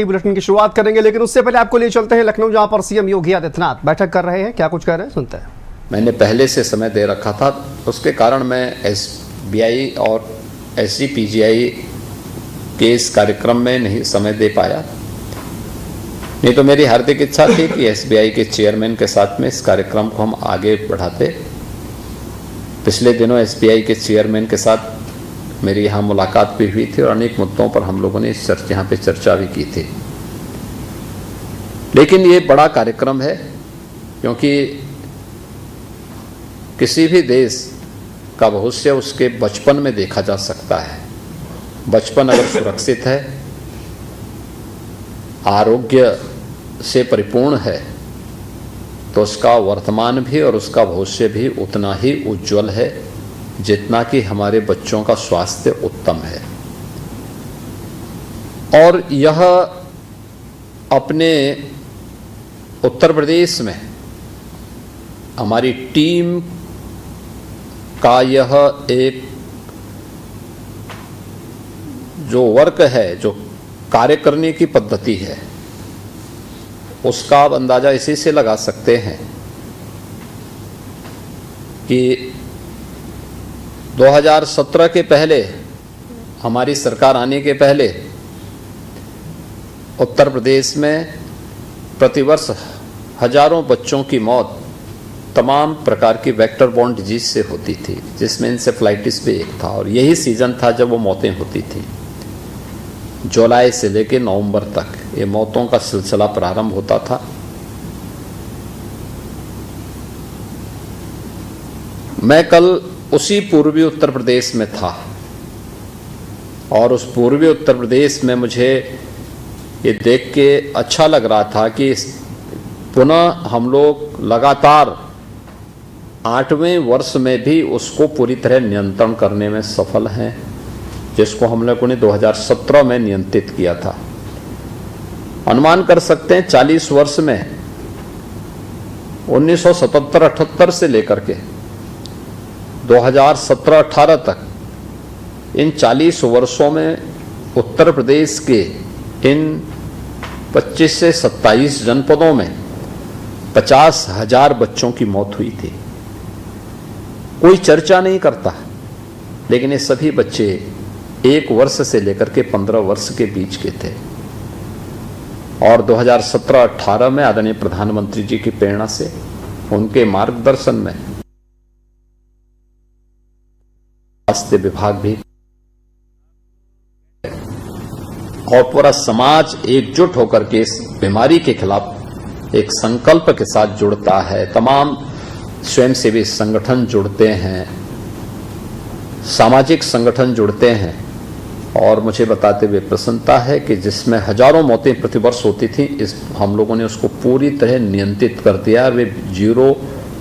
Bulletin की शुरुआत करेंगे, लेकिन उससे पहले आपको ले चलते हैं लखनऊ, जहां पर सीएम योगी आदित्यनाथ बैठक कर रहे हैं। क्या कुछ कह रहे हैं, सुनते हैं। मैंने पहले से समय दे रखा था, उसके कारण मैं एसबीआई और एसजीपीजीआई के इस कार्यक्रम में नहीं समय दे पाया। नहीं तो मेरी हार्दिक इच्छा थी कि एसबीआई के चेयरमैन के साथ में इस कार्यक्रम को हम आगे बढ़ाते। पिछले दिनों एसबीआई के चेयरमैन के साथ मेरी यहाँ मुलाकात भी हुई थी और अनेक मुद्दों पर हम लोगों ने यहाँ पे चर्चा भी की थी। लेकिन ये बड़ा कार्यक्रम है, क्योंकि किसी भी देश का भविष्य उसके बचपन में देखा जा सकता है। बचपन अगर सुरक्षित है, आरोग्य से परिपूर्ण है, तो उसका वर्तमान भी और उसका भविष्य भी उतना ही उज्जवल है जितना कि हमारे बच्चों का स्वास्थ्य उत्तम है। और यह अपने उत्तर प्रदेश में हमारी टीम का यह एक जो वर्क है, जो कार्य करने की पद्धति है, उसका आप अंदाजा इसी से लगा सकते हैं कि 2017 के पहले, हमारी सरकार आने के पहले उत्तर प्रदेश में प्रतिवर्ष हजारों बच्चों की मौत तमाम प्रकार की वेक्टर बॉर्न डिजीज से होती थी, जिसमें इंसेफ्लाइटिस भी एक था। और यही सीजन था जब वो मौतें होती थी। जुलाई से लेकर नवंबर तक ये मौतों का सिलसिला प्रारंभ होता था। मैं कल उसी पूर्वी उत्तर प्रदेश में था और उस पूर्वी उत्तर प्रदेश में मुझे ये देख के अच्छा लग रहा था कि पुनः हम लोग लगातार 8वें वर्ष में भी उसको पूरी तरह नियंत्रण करने में सफल हैं, जिसको हम लोगों ने 2017 में नियंत्रित किया था। अनुमान कर सकते हैं 40 वर्ष में 1977-78 से लेकर के 2017-18 तक, इन 40 वर्षों में उत्तर प्रदेश के इन 25 से 27 जनपदों में 50,000 बच्चों की मौत हुई थी। कोई चर्चा नहीं करता, लेकिन ये सभी बच्चे 1 वर्ष से लेकर के 15 वर्ष के बीच के थे। और 2017-18 में आदरणीय प्रधानमंत्री जी की प्रेरणा से, उनके मार्गदर्शन में स्वास्थ्य विभाग भी और पूरा समाज एकजुट होकर के इस बीमारी के खिलाफ एक संकल्प के साथ जुड़ता है। तमाम स्वयंसेवी संगठन जुड़ते हैं, सामाजिक संगठन जुड़ते हैं। और मुझे बताते हुए प्रसन्नता है कि जिसमें हजारों मौतें प्रतिवर्ष होती थी, इस हम लोगों ने उसको पूरी तरह नियंत्रित कर दिया। और वे जीरो,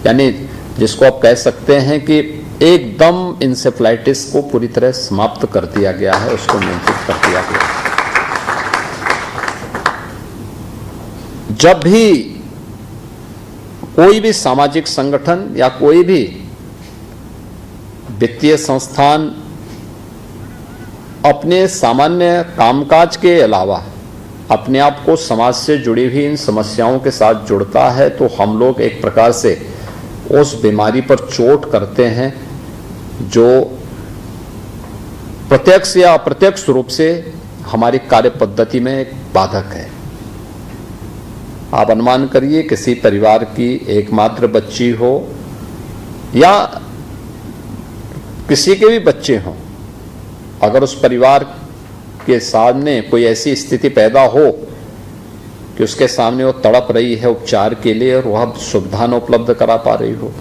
यानी जिसको आप कह सकते हैं कि एकदम इंसेफ्लाइटिस को पूरी तरह समाप्त कर दिया गया है, उसको नियंत्रित कर दिया गया। जब भी कोई भी सामाजिक संगठन या कोई भी वित्तीय संस्थान अपने सामान्य कामकाज के अलावा अपने आप को समाज से जुड़ी हुई इन समस्याओं के साथ जुड़ता है, तो हम लोग एक प्रकार से उस बीमारी पर चोट करते हैं जो प्रत्यक्ष या अप्रत्यक्ष रूप से हमारी कार्य पद्धति में एक बाधक है। आप अनुमान करिए, किसी परिवार की एकमात्र बच्ची हो या किसी के भी बच्चे हों, अगर उस परिवार के सामने कोई ऐसी स्थिति पैदा हो कि उसके सामने वो तड़प रही है उपचार के लिए और वह सुविधा न उपलब्ध करा पा रही हो,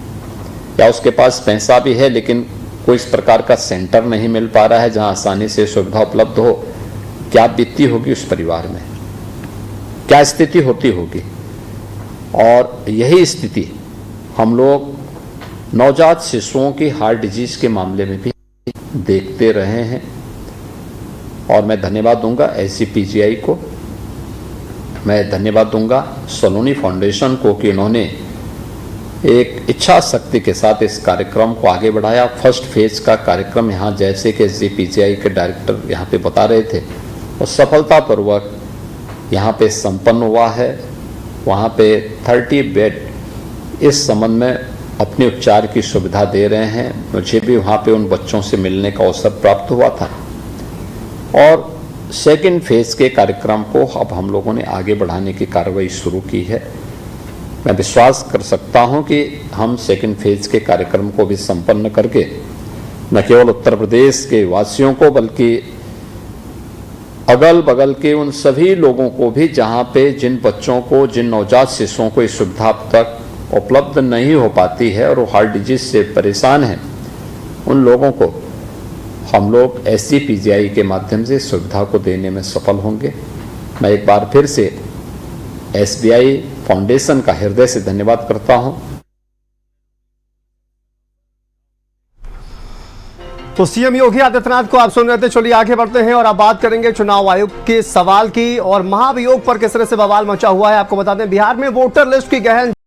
या उसके पास पैसा भी है लेकिन कोई इस प्रकार का सेंटर नहीं मिल पा रहा है जहां आसानी से सुविधा उपलब्ध हो, क्या बीतती होगी उस परिवार में, क्या स्थिति होती होगी। और यही स्थिति हम लोग नवजात शिशुओं की हार्ट डिजीज के मामले में भी देखते रहे हैं। और मैं धन्यवाद दूंगा एसजीपीजीआई को, मैं धन्यवाद दूंगा सलोनी फाउंडेशन को कि इन्होंने एक इच्छा शक्ति के साथ इस कार्यक्रम को आगे बढ़ाया। फर्स्ट फेज का कार्यक्रम यहाँ जैसे कि एसजीपीजीआई के डायरेक्टर यहाँ पे बता रहे थे, और सफलतापूर्वक यहाँ पे संपन्न हुआ है। वहाँ पे 30 बेड इस संबंध में अपने उपचार की सुविधा दे रहे हैं। मुझे भी वहाँ पे उन बच्चों से मिलने का अवसर प्राप्त हुआ था और सेकेंड फेज के कार्यक्रम को अब हम लोगों ने आगे बढ़ाने की कार्रवाई शुरू की है। मैं विश्वास कर सकता हूं कि हम सेकेंड फेज के कार्यक्रम को भी संपन्न करके न केवल उत्तर प्रदेश के वासियों को बल्कि अगल बगल के उन सभी लोगों को भी जहां पे जिन बच्चों को, जिन नवजात शिशुओं को इस सुविधा अब तक उपलब्ध नहीं हो पाती है और वो हार्ट डिजीज से परेशान हैं, उन लोगों को हम लोग SGPGI के माध्यम से सुविधा को देने में सफल होंगे। मैं एक बार फिर से SBI फाउंडेशन का हृदय से धन्यवाद करता हूं। तो सीएम योगी आदित्यनाथ को आप सुन रहे थे। चलिए आगे बढ़ते हैं और अब बात करेंगे चुनाव आयोग के सवाल की और महाभियोग पर किस तरह से बवाल मचा हुआ है। आपको बता दें, बिहार में वोटर लिस्ट की गहन